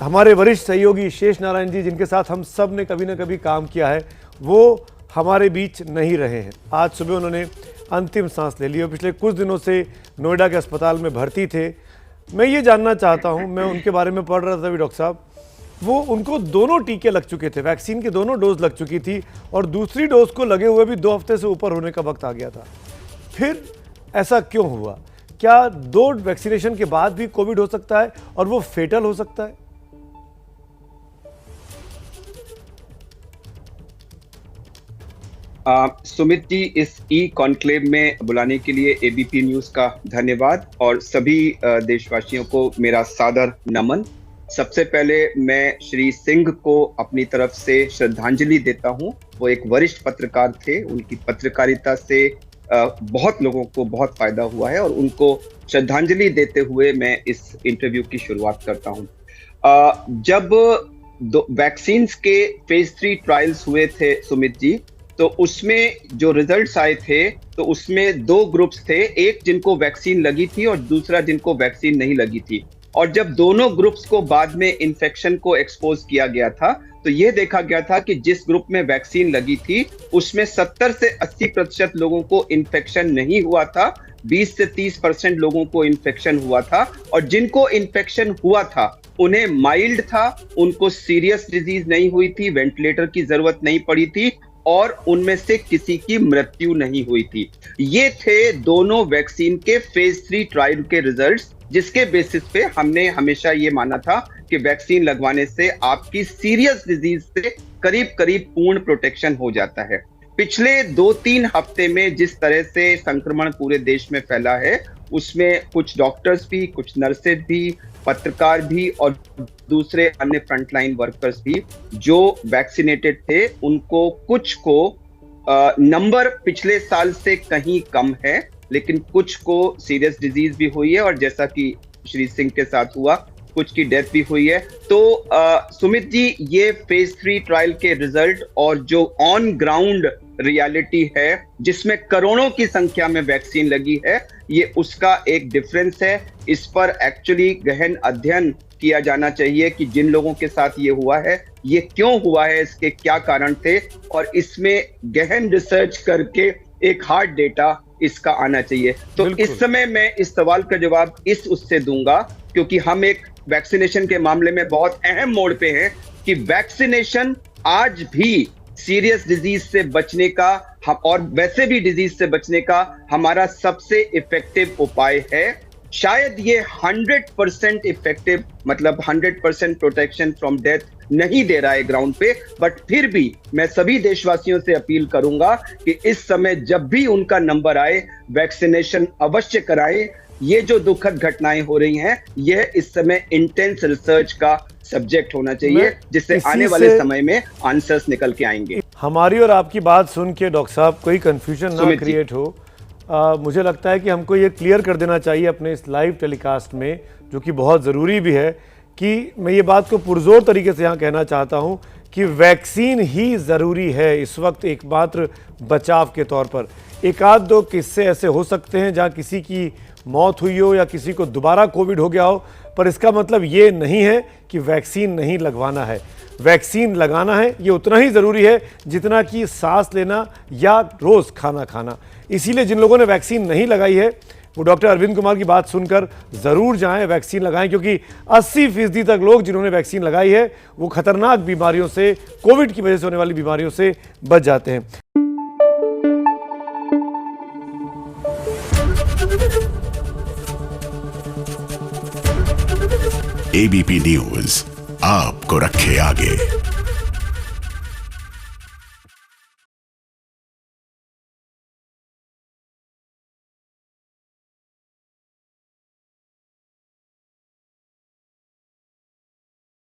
हमारे वरिष्ठ सहयोगी शेष नारायण जी, जिनके साथ हम सब ने कभी ना कभी काम किया है, वो हमारे बीच नहीं रहे हैं। आज सुबह उन्होंने अंतिम सांस ले ली और पिछले कुछ दिनों से नोएडा के अस्पताल में भर्ती थे। मैं ये जानना चाहता हूँ, मैं उनके बारे में पढ़ रहा था अभी डॉक्टर साहब, वो उनको दोनों टीके लग चुके थे, वैक्सीन के दोनों डोज लग चुकी थी और दूसरी डोज को लगे हुए भी 2 हफ्ते से ऊपर होने का वक्त आ गया था। फिर ऐसा क्यों हुआ? क्या 2 वैक्सीनेशन के बाद भी कोविड हो सकता है और वो फेटल हो सकता है? सुमित जी, इस ई कॉन्क्लेव में बुलाने के लिए एबीपी न्यूज का धन्यवाद और सभी देशवासियों को मेरा सादर नमन। सबसे पहले मैं श्री सिंह को अपनी तरफ से श्रद्धांजलि देता हूं। वो एक वरिष्ठ पत्रकार थे, उनकी पत्रकारिता से बहुत लोगों को बहुत फायदा हुआ है और उनको श्रद्धांजलि देते हुए मैं इस इंटरव्यू की शुरुआत करता हूं। जब वैक्सीन के फेज 3 ट्रायल्स हुए थे सुमित जी, तो उसमें जो रिजल्ट्स आए थे तो उसमें 2 ग्रुप्स थे, एक जिनको वैक्सीन लगी थी और दूसरा जिनको वैक्सीन नहीं लगी थी। और जब दोनों ग्रुप्स को बाद में इन्फेक्शन को एक्सपोज किया गया था तो यह देखा गया था कि जिस ग्रुप में वैक्सीन लगी थी उसमें 70 से 80% लोगों को इन्फेक्शन नहीं हुआ था, 20 से 30% लोगों को इन्फेक्शन हुआ था और जिनको इन्फेक्शन हुआ था उन्हें माइल्ड था, उनको सीरियस डिजीज नहीं हुई थी, वेंटिलेटर की जरूरत नहीं पड़ी थी और उनमें से किसी की मृत्यु नहीं हुई थी। ये थे दोनों वैक्सीन के फेज 3 ट्रायल के रिजल्ट्स, जिसके बेसिस पे हमने हमेशा ये माना था कि वैक्सीन लगवाने से आपकी सीरियस डिजीज से करीब करीब पूर्ण प्रोटेक्शन हो जाता है। पिछले 2-3 हफ्ते में जिस तरह से संक्रमण पूरे देश में फैला है, उसमें कुछ डॉक्टर्स भी, कुछ नर्सेज भी, पत्रकार भी और दूसरे अन्य फ्रंटलाइन वर्कर्स भी जो वैक्सीनेटेड थे, उनको कुछ को नंबर पिछले साल से कहीं कम है, लेकिन कुछ को सीरियस डिजीज भी हुई है और जैसा कि श्री सिंह के साथ हुआ, कुछ की डेथ भी हुई है। तो सुमित जी, ये फेज 3 ट्रायल के रिजल्ट और जो ऑन ग्राउंड रियलिटी है जिसमें करोड़ों की संख्या में वैक्सीन लगी है, ये उसका एक डिफरेंस है। इस पर एक्चुअली गहन अध्ययन किया जाना चाहिए कि जिन लोगों के साथ ये हुआ है, ये क्यों हुआ है, इसके क्या कारण थे और इसमें गहन रिसर्च करके एक हार्ड डेटा इसका आना चाहिए। तो इस समय मैं इस सवाल का जवाब इस उससे दूंगा क्योंकि हम एक वैक्सीनेशन के मामले में बहुत अहम मोड़ पे हैं कि वैक्सीनेशन आज भी सीरियस डिजीज से बचने का और वैसे भी डिजीज से बचने का हमारा सबसे इफेक्टिव उपाय है। शायद ये 100% इफेक्टिव, मतलब 100% प्रोटेक्शन फ्रॉम डेथ नहीं दे रहा है ग्राउंड पे, बट फिर भी मैं सभी देशवासियों से अपील करूंगा कि इस समय जब भी उनका नंबर आए, वैक्सीनेशन अवश्य कराएं। ये जो दुखद घटनाएं हो रही हैं, यह इस समय इंटेंस रिसर्च का सब्जेक्ट होना चाहिए, जिससे आने वाले समय में आंसर्स निकल के आएंगे। हमारी और आपकी बात सुन के डॉक्टर साहब कोई कंफ्यूजन ना क्रिएट हो, मुझे लगता है कि हमको ये क्लियर कर देना चाहिए अपने इस लाइव टेलीकास्ट में, जो कि बहुत ज़रूरी भी है, कि मैं ये बात को पुरजोर तरीके से यहाँ कहना चाहता हूँ कि वैक्सीन ही ज़रूरी है इस वक्त एकमात्र बचाव के तौर पर। 1-2 किस्से ऐसे हो सकते हैं जहाँ किसी की मौत हुई हो या किसी को दोबारा कोविड हो गया हो, पर इसका मतलब ये नहीं है कि वैक्सीन नहीं लगवाना है। वैक्सीन लगाना है, ये उतना ही ज़रूरी है जितना कि सांस लेना या रोज़ खाना खाना। इसीलिए जिन लोगों ने वैक्सीन नहीं लगाई है वो डॉक्टर अरविंद कुमार की बात सुनकर ज़रूर जाएं, वैक्सीन लगाएं, क्योंकि 80% तक लोग जिन्होंने वैक्सीन लगाई है वो खतरनाक बीमारियों से, कोविड की वजह से होने वाली बीमारियों से बच जाते हैं। एबीपी न्यूज आपको रखे आगे।